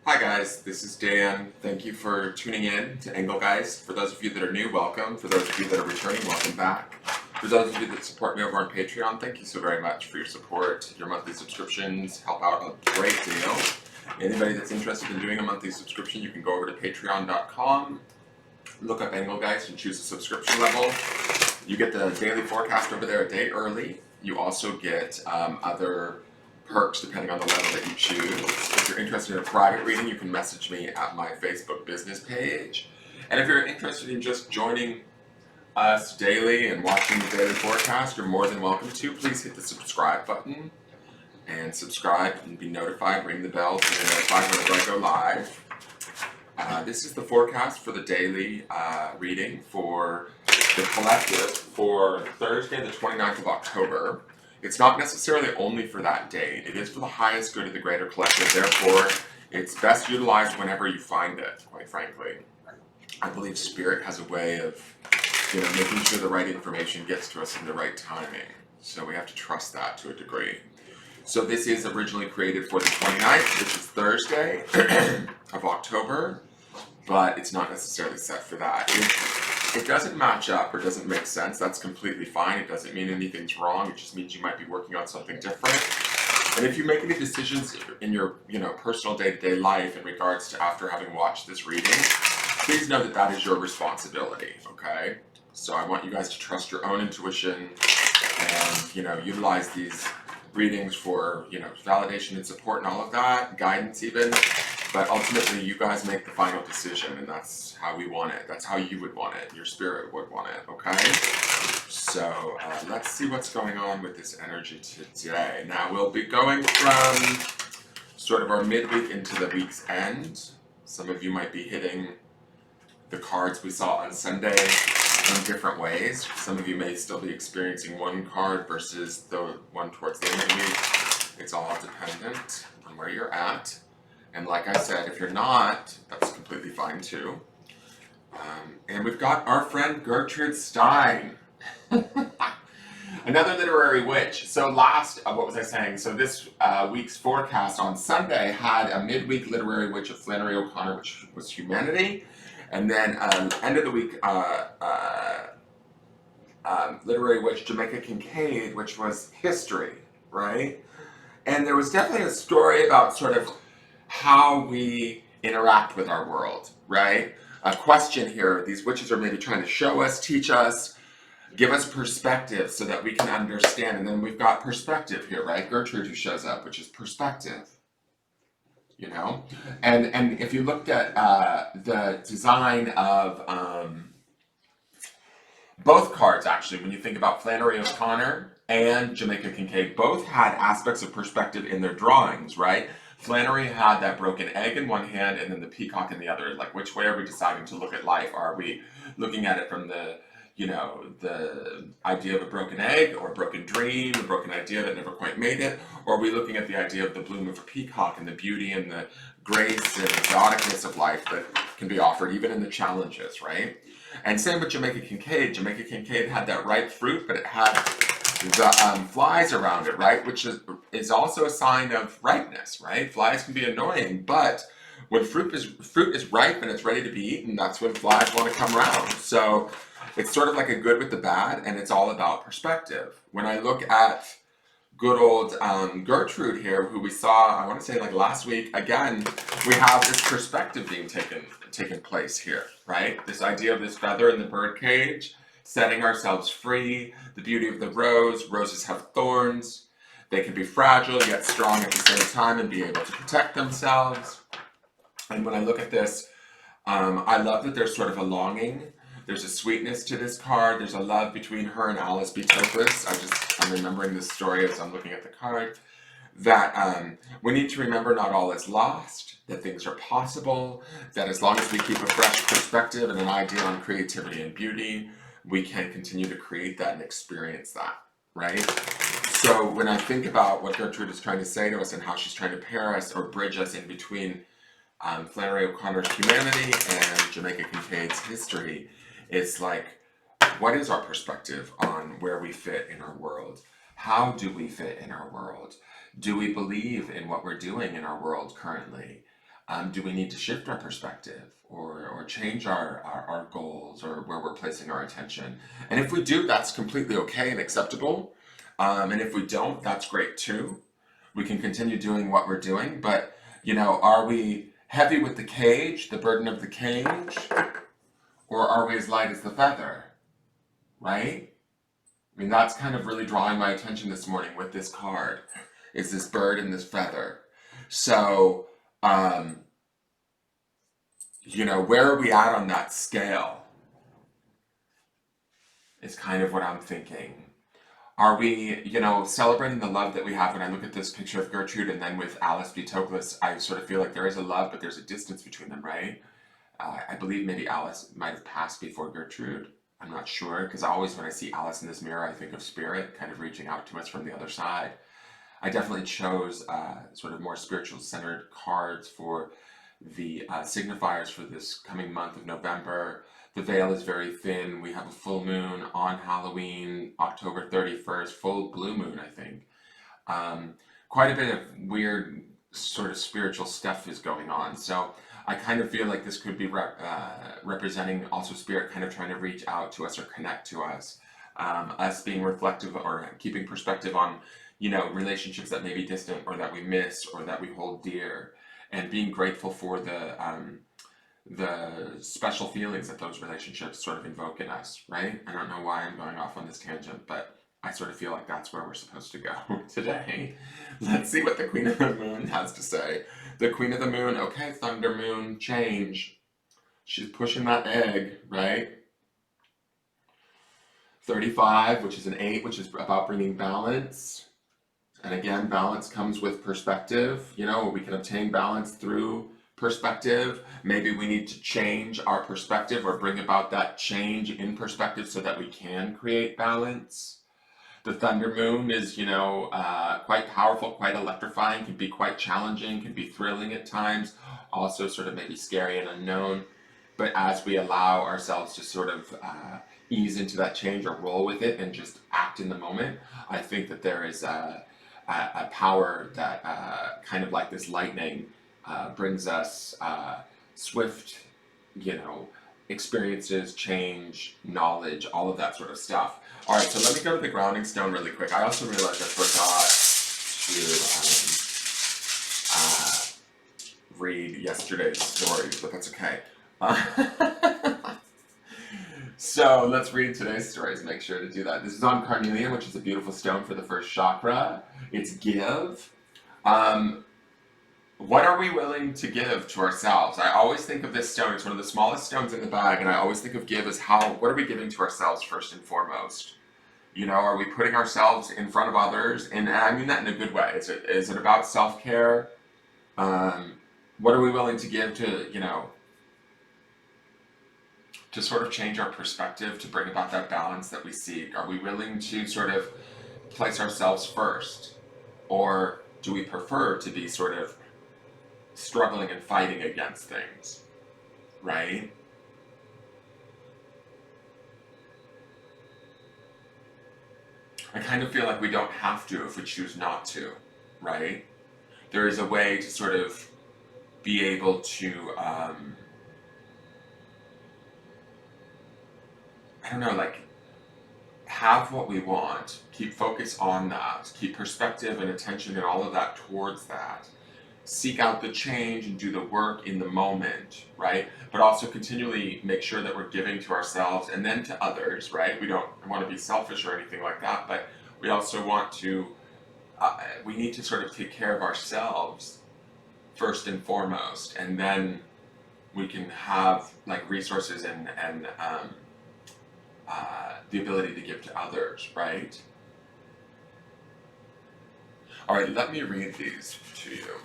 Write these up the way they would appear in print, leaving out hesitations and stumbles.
Hi guys, this is Dan. Thank you for tuning in to Engelgeist. For those of you that are new, welcome. For those of you that are returning, welcome back. For those of you that support me over on Patreon, thank you so very much for your support. Your monthly subscriptions help out a great deal. Anybody that's interested in doing a monthly subscription, you can go over to patreon.com, look up Engelgeist and choose a subscription level. You get the daily forecast over there a day early. You also get other perks depending on the level that you choose. If you're interested in a private reading, you can message me at my Facebook business page. And if you're interested in just joining us daily and watching the daily forecast, you're more than welcome to. Please hit the subscribe button and subscribe and be notified. Ring the bell to be notified whenever I go live. This is the forecast for the daily reading for the collective for Thursday, the 29th of October. It's not necessarily only for that date. It is for the highest good of the greater collective. Therefore, it's best utilized whenever you find it, quite frankly. I believe Spirit has a way of, making sure the right information gets to us in the right timing. So we have to trust that to a degree. So this is originally created for the 29th, which is Thursday of October, but it's not necessarily set for that. If it doesn't match up or doesn't make sense, that's completely fine. It doesn't mean anything's wrong. It just means you might be working on something different. And if you make any decisions in your personal day-to-day life in regards to after having watched this reading, please know that that is your responsibility, okay? So I want you guys to trust your own intuition and, utilize these readings for, validation and support and all of that, guidance even. But ultimately, you guys make the final decision, and that's how we want it. That's how you would want it. Your spirit would want it, okay? So let's see what's going on with this energy today. Now, we'll be going from sort of our midweek into the week's end. Some of you might be hitting the cards we saw on Sunday in different ways. Some of you may still be experiencing one card versus the one towards the end of the week. It's all dependent on where you're at. And like I said, if you're not, that's completely fine too. And we've got our friend Gertrude Stein. Another literary witch. So what was I saying? So this week's forecast on Sunday had a midweek literary witch of Flannery O'Connor, which was humanity. And then end of the week, literary witch Jamaica Kincaid, which was history, right? And there was definitely a story about sort of how we interact with our world, right? A question here, these witches are maybe trying to show us, teach us, give us perspective so that we can understand. And then we've got perspective here, right? Gertrude who shows up, which is perspective, And if you looked at the design of both cards, actually, when you think about Flannery O'Connor and Jamaica Kincaid, both had aspects of perspective in their drawings, right? Flannery had that broken egg in one hand and then the peacock in the other. Like, which way are we deciding to look at life? Are we looking at it from the idea of a broken egg or a broken dream, a broken idea that never quite made it? Or are we looking at the idea of the bloom of a peacock and the beauty and the grace and exoticness of life that can be offered even in the challenges, right? And same with Jamaica Kincaid. Jamaica Kincaid had that ripe fruit, but it had the flies around it, right? Which is also a sign of ripeness, right? Flies can be annoying, but when fruit is ripe and it's ready to be eaten, that's when flies want to come around. So it's sort of like a good with the bad, and it's all about perspective. When I look at good old Gertrude here, who we saw, I want to say like last week, again, we have this perspective being taken place here, right? This idea of this feather in the bird cage, setting ourselves free, the beauty of the rose. Roses have thorns. They can be fragile yet strong at the same time and be able to protect themselves. And when I look at this, I love that there's sort of a longing. There's a sweetness to this card. There's a love between her and Alice B. Toklas. I'm remembering this story as I'm looking at the card. That we need to remember not all is lost, that things are possible, that as long as we keep a fresh perspective and an idea on creativity and beauty, we can continue to create that and experience that, right? So when I think about what Gertrude is trying to say to us and how she's trying to pair us or bridge us in between Flannery O'Connor's humanity and Jamaica Kincaid's history, it's like, what is our perspective on where we fit in our world? How do we fit in our world? Do we believe in what we're doing in our world currently? Do we need to shift our perspective or change our goals or where we're placing our attention? And if we do, that's completely okay and acceptable. And if we don't, that's great too. We can continue doing what we're doing, but are we heavy with the cage, the burden of the cage, or are we as light as the feather, right? I mean, that's kind of really drawing my attention this morning with this card, is this bird and this feather. So, where are we at on that scale is kind of what I'm thinking. Are we, celebrating the love that we have? When I look at this picture of Gertrude and then with Alice B. Toklas, I sort of feel like there is a love, but there's a distance between them, right? I believe maybe Alice might have passed before Gertrude. I'm not sure, because always when I see Alice in this mirror, I think of Spirit kind of reaching out to us from the other side. I definitely chose sort of more spiritual centered cards for the signifiers for this coming month of November. The veil is very thin. We have a full moon on Halloween, October 31st, full blue moon, I think. Quite a bit of weird sort of spiritual stuff is going on. So I kind of feel like this could be representing also Spirit kind of trying to reach out to us or connect to us. Us being reflective or keeping perspective on, relationships that may be distant or that we miss or that we hold dear, and being grateful for the special feelings that those relationships sort of invoke in us, right? I don't know why I'm going off on this tangent, but I sort of feel like that's where we're supposed to go today. Let's see what the Queen of the Moon has to say. The Queen of the Moon, okay, Thunder Moon, change. She's pushing that egg, right? 35, which is an 8, which is about bringing balance. And again, balance comes with perspective. We can obtain balance through perspective. Maybe we need to change our perspective or bring about that change in perspective so that we can create balance. The Thunder Moon is, quite powerful, quite electrifying, can be quite challenging, can be thrilling at times, also sort of maybe scary and unknown. But as we allow ourselves to sort of ease into that change or roll with it and just act in the moment, I think that there is a power that kind of like this lightning brings us swift, experiences, change, knowledge, all of that sort of stuff. All right, so let me go to the grounding stone really quick. I also realized I forgot to read yesterday's stories, but that's okay. So let's read today's stories. Make sure to do that. This is on carnelian, which is a beautiful stone for the first chakra. It's give. What are we willing to give to ourselves? I always think of this stone, it's one of the smallest stones in the bag, and I always think of give as what are we giving to ourselves first and foremost? Are we putting ourselves in front of others? And I mean that in a good way. Is it about self-care? What are we willing to give to, to sort of change our perspective, to bring about that balance that we seek? Are we willing to sort of place ourselves first? Or do we prefer to be sort of struggling and fighting against things, right? I kind of feel like we don't have to if we choose not to, right? There is a way to sort of be able to, I don't know, like, have what we want, keep focus on that, keep perspective and attention and all of that towards that. Seek out the change and do the work in the moment, right? But also continually make sure that we're giving to ourselves and then to others, right? We don't want to be selfish or anything like that, but we also want to, we need to sort of take care of ourselves first and foremost, and then we can have like resources and the ability to give to others, right? All right, let me read these to you.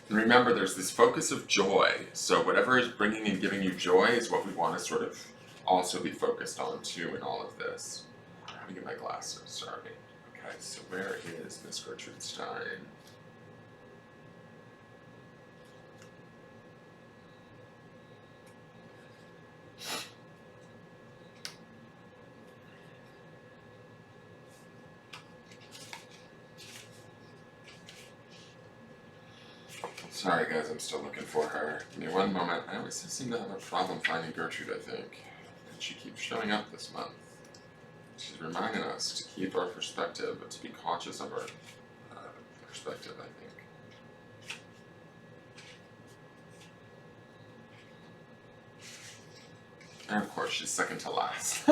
And remember, there's this focus of joy. So whatever is bringing and giving you joy is what we want to sort of also be focused on too in all of this. I'm having to get my glasses, sorry. Okay, so where is Miss Gertrude Stein? Sorry guys, I'm still looking for her. Give me one moment. I always seem to have a problem finding Gertrude, I think. And she keeps showing up this month. She's reminding us to keep our perspective, but to be conscious of our perspective, I think. And of course, she's second to last.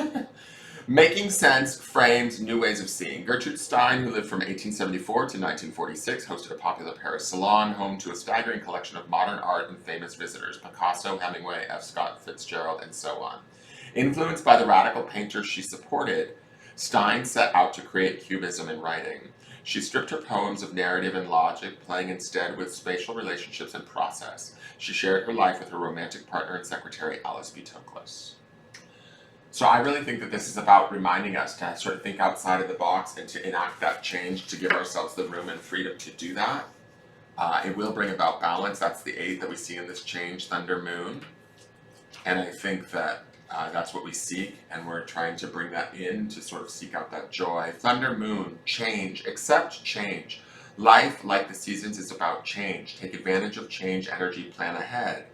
Making Sense frames new ways of seeing. Gertrude Stein, who lived from 1874 to 1946, hosted a popular Paris salon, home to a staggering collection of modern art and famous visitors, Picasso, Hemingway, F. Scott Fitzgerald, and so on. Influenced by the radical painters she supported, Stein set out to create cubism in writing. She stripped her poems of narrative and logic, playing instead with spatial relationships and process. She shared her life with her romantic partner and secretary, Alice B. Toklas. So I really think that this is about reminding us to sort of think outside of the box and to enact that change, to give ourselves the room and freedom to do that. It will bring about balance. That's the 8 that we see in this change, Thunder Moon. And I think that that's what we seek, and we're trying to bring that in to sort of seek out that joy. Thunder Moon, change, accept change. Life, like the seasons, is about change. Take advantage of change energy, plan ahead.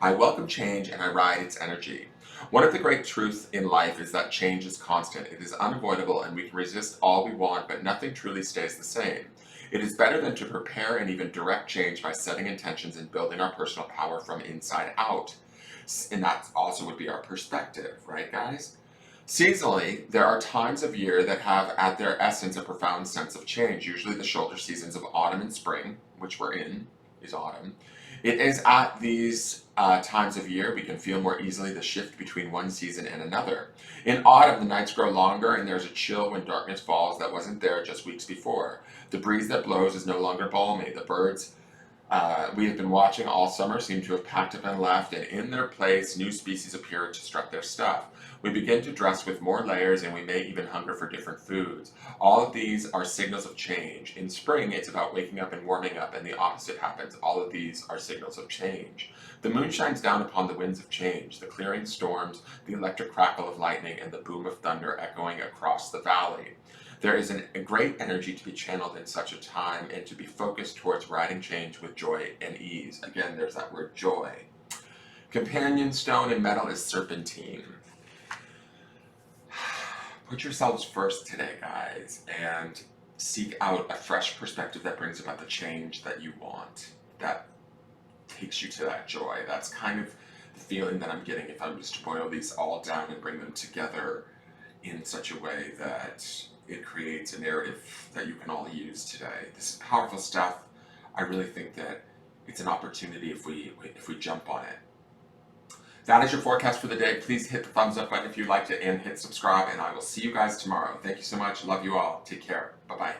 I welcome change and I ride its energy. One of the great truths in life is that change is constant. It is unavoidable and we can resist all we want, but nothing truly stays the same. It is better than to prepare and even direct change by setting intentions and building our personal power from inside out. And that also would be our perspective, right guys? Seasonally, there are times of year that have at their essence a profound sense of change, usually the shoulder seasons of autumn and spring, which we're in, is autumn. It is at these times of year we can feel more easily the shift between one season and another. In autumn, the nights grow longer and there's a chill when darkness falls that wasn't there just weeks before. The breeze that blows is no longer balmy. The birds we have been watching all summer seem to have packed up and left, and in their place, new species appear to strut their stuff. We begin to dress with more layers, and we may even hunger for different foods. All of these are signals of change. In spring, it's about waking up and warming up, and the opposite happens. All of these are signals of change. The moon shines down upon the winds of change, the clearing storms, the electric crackle of lightning, and the boom of thunder echoing across the valley. There is a great energy to be channeled in such a time and to be focused towards riding change with joy and ease. Again, there's that word joy. Companion stone and metal is serpentine. Put yourselves first today, guys, and seek out a fresh perspective that brings about the change that you want, that takes you to that joy. That's kind of the feeling that I'm getting if I'm just to boil these all down and bring them together in such a way that it creates a narrative that you can all use today. This is powerful stuff. I really think that it's an opportunity if we jump on it. That is your forecast for the day. Please hit the thumbs up button if you liked it and hit subscribe, and I will see you guys tomorrow. Thank you so much. Love you all. Take care. Bye-bye.